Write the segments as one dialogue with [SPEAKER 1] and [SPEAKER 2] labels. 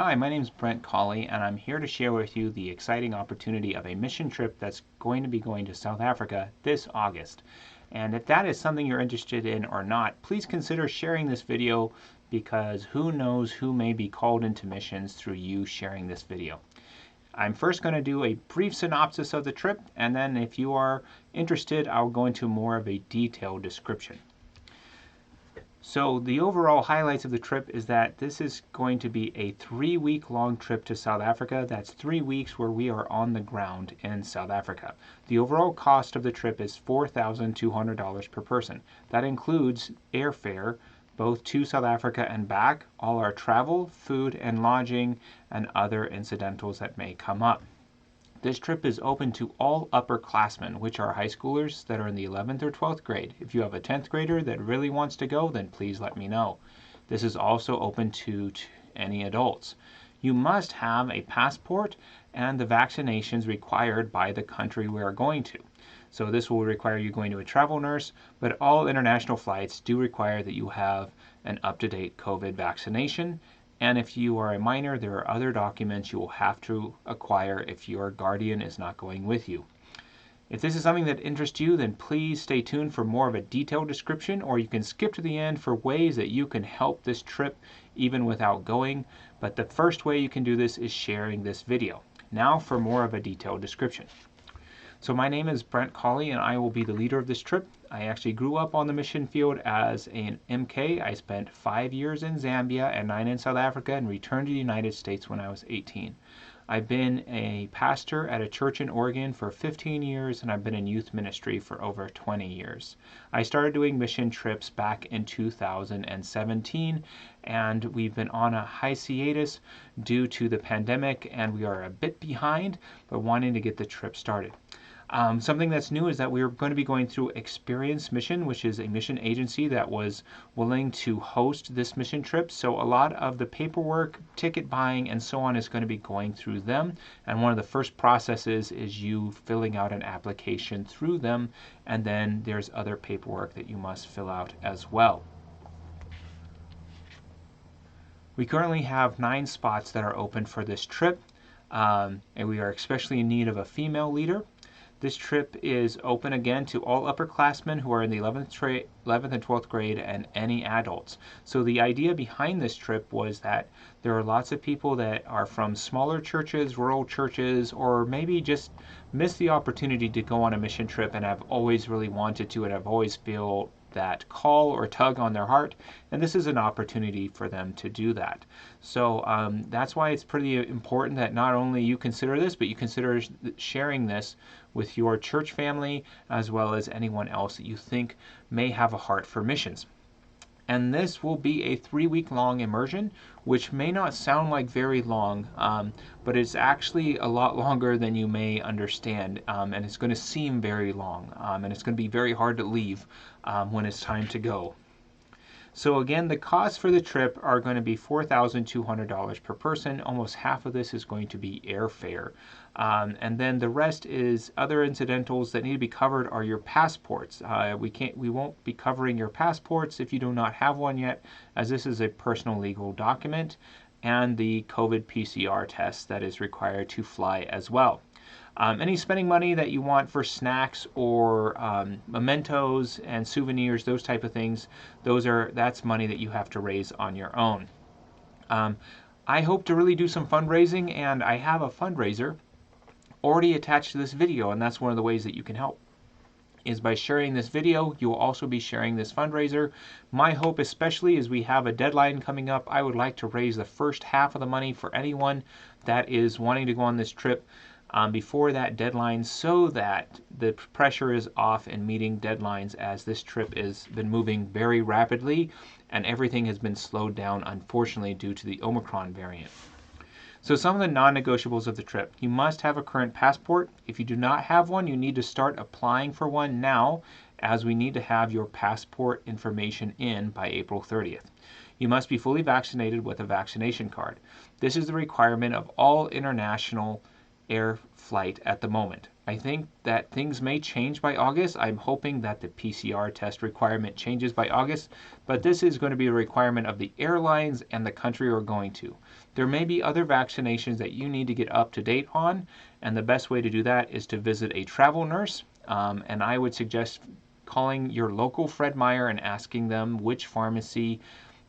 [SPEAKER 1] Hi, my name is Brent and I'm here to share with you the exciting opportunity of a mission trip that's going to be going to South Africa this August. And if that is something you're interested in or not, please consider sharing this video because who knows who may be called into missions through you sharing this video. I'm first going to do a brief synopsis of the trip, and then if you are interested, I'll go into more of a detailed description. So the overall highlights of the trip is that this is going to be a 3-week long trip to South Africa. That's 3 weeks where we are on the ground in South Africa. The overall cost of the trip is $4,200 per person. That includes airfare, both to South Africa and back, all our travel, food, and lodging, and other incidentals that may come up. This trip is open to all upperclassmen, which are high schoolers that are in the 11th or 12th grade. If you have a 10th grader that really wants to go, then please let me know. This is also open to any adults. You must have a passport and the vaccinations required by the country we are going to. So this will require you going to a travel nurse, but all international flights do require that you have an up-to-date COVID vaccination. And if you are a minor, there are other documents you will have to acquire if your guardian is not going with you. If this is something that interests you, then please stay tuned for more of a detailed description, or you can skip to the end for ways that you can help this trip even without going. But the first way you can do this is sharing this video. Now for more of a detailed description. So my name is Brent and I will be the leader of this trip. I actually grew up on the mission field as an MK. I spent 5 years in Zambia and 9 in South Africa and returned to the United States when I was 18. I've been a pastor at a church in Oregon for 15 years and I've been in youth ministry for over 20 years. I started doing mission trips back in 2017 and we've been on a hiatus due to the pandemic and we are a bit behind but wanting to get the trip started. Something that's new is that we're going to be going through Experience Mission, which is a mission agency that was willing to host this mission trip. So a lot of the paperwork, ticket buying, and so on is going to be going through them. And one of the first processes is you filling out an application through them. And then there's other paperwork that you must fill out as well. We currently have 9 spots that are open for this trip. And we are especially in need of a female leader. This trip is open again to all upperclassmen who are in the 11th and 12th grade and any adults. So the idea behind this trip was that there are lots of people that are from smaller churches, rural churches, or maybe just missed the opportunity to go on a mission trip and have always really wanted to and have always feel that call or tug on their heart, and this is an opportunity for them to do that. So that's why it's pretty important that not only you consider this, but you consider sharing this with your church family as well as anyone else that you think may have a heart for missions. And this will be a 3-week long immersion, which may not sound like very long, but it's actually a lot longer than you may understand, and it's going to seem very long, and it's going to be very hard to leave when it's time to go. So again, the costs for the trip are going to be $4,200 per person. Almost half of this is going to be airfare. And then the rest is other incidentals that need to be covered are your passports. We won't be covering your passports if you do not have one yet, as this is a personal legal document, and the COVID PCR test that is required to fly as well. Any spending money that you want for snacks or mementos and souvenirs, those type of things, that's money that you have to raise on your own. I hope to really do some fundraising, and I have a fundraiser already attached to this video, and that's one of the ways that you can help. Is by sharing this video. You will also be sharing this fundraiser. My hope especially is we have a deadline coming up. I would like to raise the first half of the money for anyone that is wanting to go on this trip before that deadline, so that the pressure is off in meeting deadlines, as this trip has been moving very rapidly and everything has been slowed down, unfortunately, due to the Omicron variant. So some of the non-negotiables of the trip. You must have a current passport. If you do not have one, you need to start applying for one now, as we need to have your passport information in by April 30th. You must be fully vaccinated with a vaccination card. This is the requirement of all international air flight at the moment. I think that things may change by August. I'm hoping that the PCR test requirement changes by August, but this is going to be a requirement of the airlines and the country we're going to. There may be other vaccinations that you need to get up to date on, and the best way to do that is to visit a travel nurse, and I would suggest calling your local Fred Meyer and asking them which pharmacy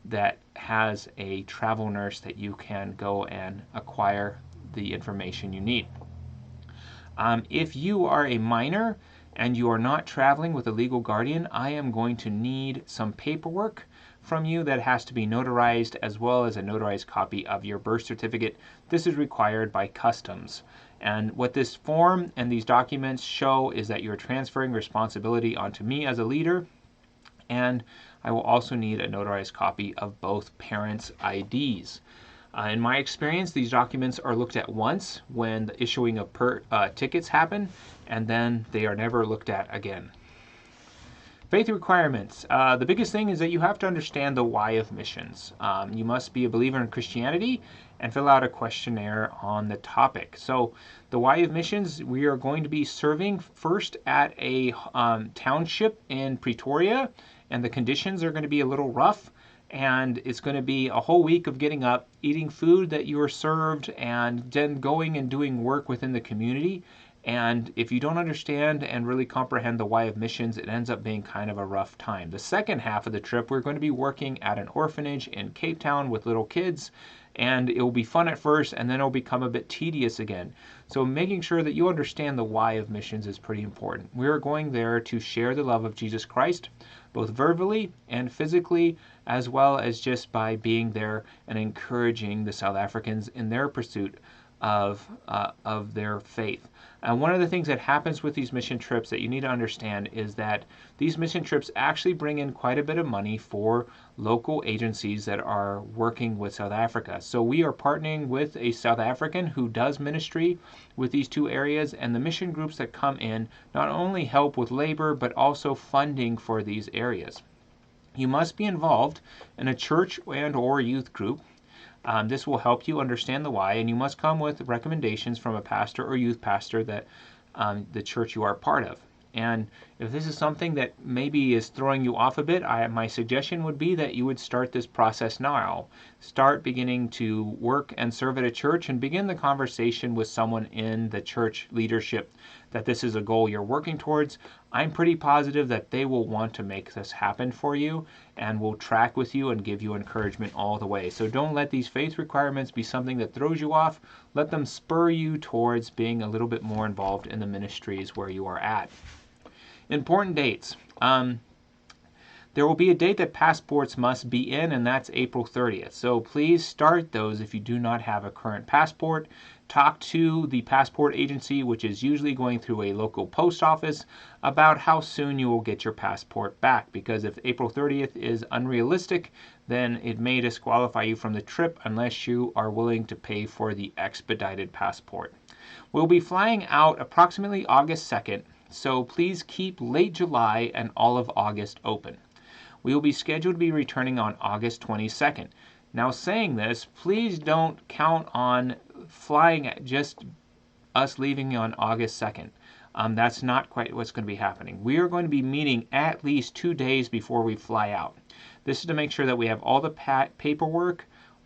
[SPEAKER 1] that has a travel nurse that you can go and acquire the information you need. If you are a minor and you are not traveling with a legal guardian, I am going to need some paperwork from you that has to be notarized, as well as a notarized copy of your birth certificate. This is required by customs. And what this form and these documents show is that you're transferring responsibility onto me as a leader, and I will also need a notarized copy of both parents' IDs. In my experience, these documents are looked at once when the issuing of tickets happen, and then they are never looked at again. Faith requirements. The biggest thing is that you have to understand the why of missions. You must be a believer in Christianity and fill out a questionnaire on the topic. So the why of missions, we are going to be serving first at a township in Pretoria, and the conditions are going to be a little rough, and it's going to be a whole week of getting up, eating food that you are served, and then going and doing work within the community. And if you don't understand and really comprehend the why of missions, it ends up being kind of a rough time. The second half of the trip, we're going to be working at an orphanage in Cape Town with little kids, and it will be fun at first, and then it'll become a bit tedious again. So making sure that you understand the why of missions is pretty important. We are going there to share the love of Jesus Christ, both verbally and physically, as well as just by being there and encouraging the South Africans in their pursuit of their faith. And one of the things that happens with these mission trips that you need to understand is that these mission trips actually bring in quite a bit of money for local agencies that are working with South Africa. So we are partnering with a South African who does ministry with these two areas, and the mission groups that come in not only help with labor, but also funding for these areas. You must be involved in a church and or youth group. This will help you understand the why, and you must come with recommendations from a pastor or youth pastor that the church you are part of. And if this is something that maybe is throwing you off a bit, my suggestion would be that you would start this process now. Start beginning to work and serve at a church, and begin the conversation with someone in the church leadership that this is a goal you're working towards. I'm pretty positive that they will want to make this happen for you and will track with you and give you encouragement all the way. So don't let these faith requirements be something that throws you off. Let them spur you towards being a little bit more involved in the ministries where you are at. Important dates. There will be a date that passports must be in, and that's April 30th. So please start those if you do not have a current passport. Talk to the passport agency, which is usually going through a local post office, about how soon you will get your passport back. Because if April 30th is unrealistic, then it may disqualify you from the trip unless you are willing to pay for the expedited passport. We'll be flying out approximately August 2nd. So please keep late July and all of August open. We will be scheduled to be returning on August 22nd. Now, saying this, please don't count on flying at just us leaving on August 2nd. That's not quite what's going to be happening. We are going to be meeting at least 2 days before we fly out. This is to make sure that we have all the paperwork,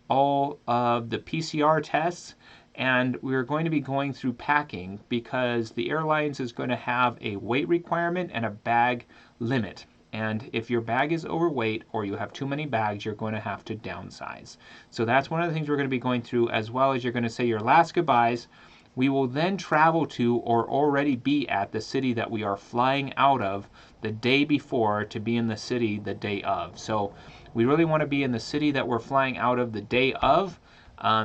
[SPEAKER 1] all of the PCR tests, and we're going to be going through packing because the airlines is going to have a weight requirement and a bag limit. And if your bag is overweight or you have too many bags, you're going to have to downsize. So that's one of the things we're going to be going through, as well as you're going to say your last goodbyes. We will then travel to or already be at the city that we are flying out of the day before to be in the city the day of. So we really want to be in the city that we're flying out of the day of,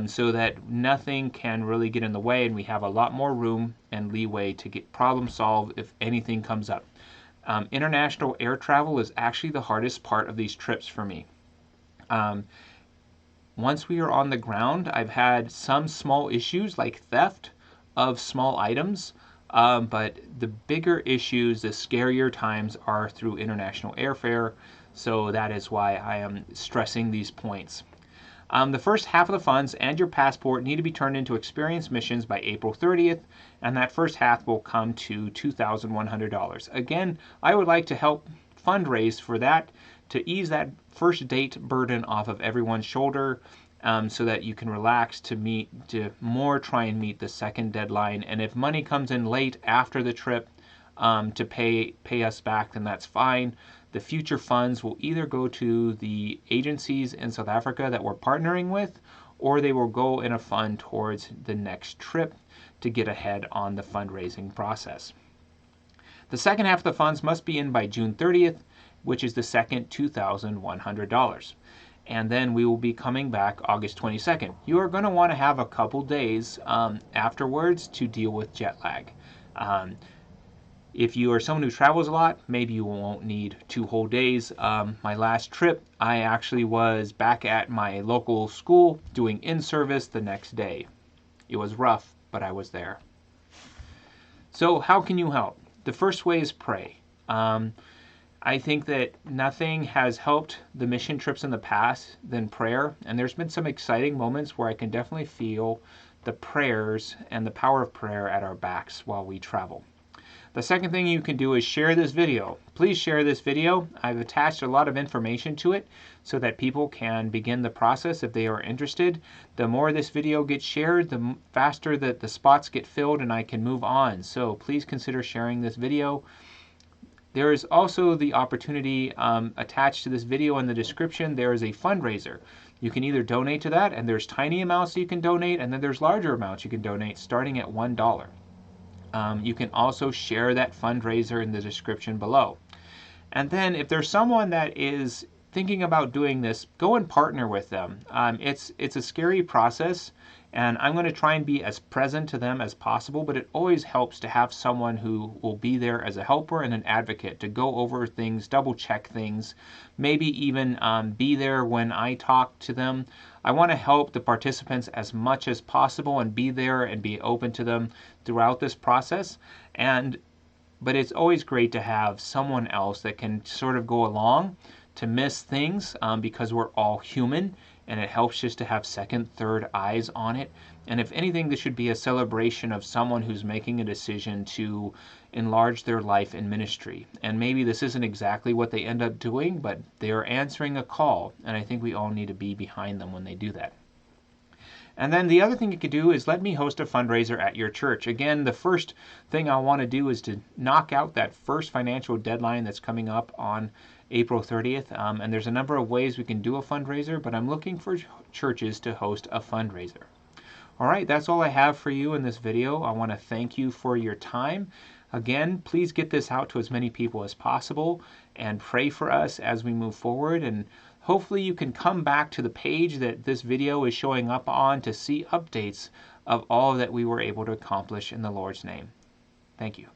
[SPEAKER 1] so that nothing can really get in the way, and we have a lot more room and leeway to get problem solved if anything comes up. International air travel is actually the hardest part of these trips for me. Once we are on the ground, I've had some small issues like theft of small items, but the bigger issues, the scarier times, are through international airfare, so that is why I am stressing these points. The first half of the funds and your passport need to be turned into experience missions by April 30th, and that first half will come to $2,100. Again, I would like to help fundraise for that to ease that first date burden off of everyone's shoulder, so that you can relax to try and meet the second deadline. And if money comes in late after the trip to pay us back, then that's fine. The future funds will either go to the agencies in South Africa that we're partnering with, or they will go in a fund towards the next trip to get ahead on the fundraising process. The second half of the funds must be in by June 30th, which is the second $2,100. And then we will be coming back August 22nd. You are going to want to have a couple days afterwards to deal with jet lag. If you are someone who travels a lot, maybe you won't need 2 whole days. My last trip, I actually was back at my local school doing in-service the next day. It was rough, but I was there. So how can you help? The first way is pray. I think that nothing has helped the mission trips in the past than prayer, and there's been some exciting moments where I can definitely feel the prayers and the power of prayer at our backs while we travel. The second thing you can do is share this video. Please share this video. I've attached a lot of information to it so that people can begin the process if they are interested. The more this video gets shared, the faster that the spots get filled and I can move on. So please consider sharing this video. There is also the opportunity attached to this video in the description. There is a fundraiser. You can either donate to that, and there's tiny amounts you can donate, and then there's larger amounts you can donate starting at $1. You can also share that fundraiser in the description below. And then if there's someone that is thinking about doing this, go and partner with them. It's a scary process, and I'm going to try and be as present to them as possible, but it always helps to have someone who will be there as a helper and an advocate to go over things, double check things, maybe even be there when I talk to them. I want to help the participants as much as possible and be there and be open to them throughout this process. But it's always great to have someone else that can sort of go along to miss things because we're all human, and it helps just to have second, third eyes on it. And if anything, this should be a celebration of someone who's making a decision to enlarge their life in ministry. And maybe this isn't exactly what they end up doing, but they are answering a call, and I think we all need to be behind them when they do that. And then the other thing you could do is let me host a fundraiser at your church. Again, the first thing I want to do is to knock out that first financial deadline that's coming up on April 30th. And there's a number of ways we can do a fundraiser, but I'm looking for churches to host a fundraiser. All right, that's all I have for you in this video. I want to thank you for your time. Again, please get this out to as many people as possible and pray for us as we move forward. And hopefully you can come back to the page that this video is showing up on to see updates of all that we were able to accomplish in the Lord's name. Thank you.